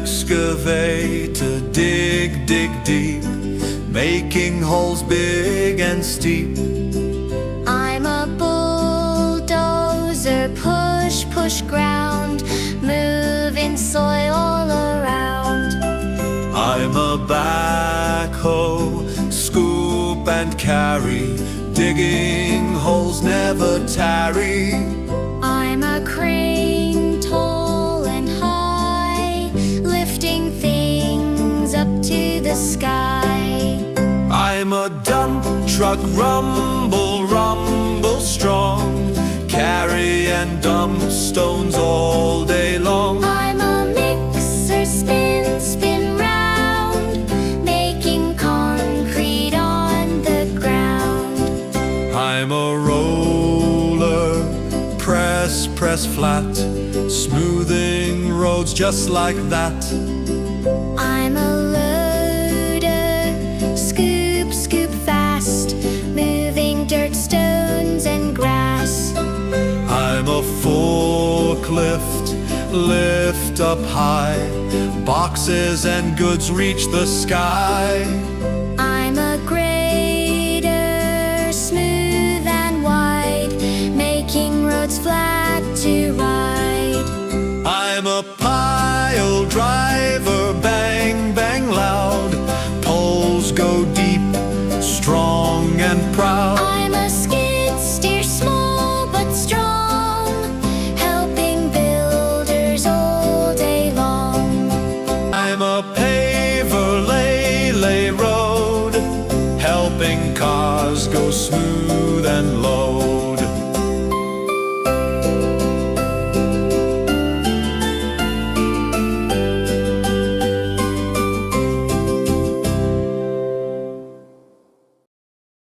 excavator, dig, dig deep, making holes big and steep. I'm a bulldozer, push, push ground, moving soil all around. I'm a backhoe, scoop and carry, digging holes never tarry. I'm a crane, tall and high, lifting things up to the sky. I'm a dump truck, rumble, rumble strong, carry and dump stones all day long. I'm a mixer, spin, spin round, making concrete on the ground. I'm a roller, press, press flat, smoothing roads just like that. I'm a loader, scoop, scoop fast, moving dirt, stones and grass. I'm a forklift, lift up high, boxes and goods reach the sky. I'm a grader, smooth and wide, making roads flat to ride. I'm a pile driver, bang, bang loud, poles go deep, strong and proud. I'm a skid steer, small but strong, helping builders all day long. I'm a paver, lay road, helping cars go smooth and low.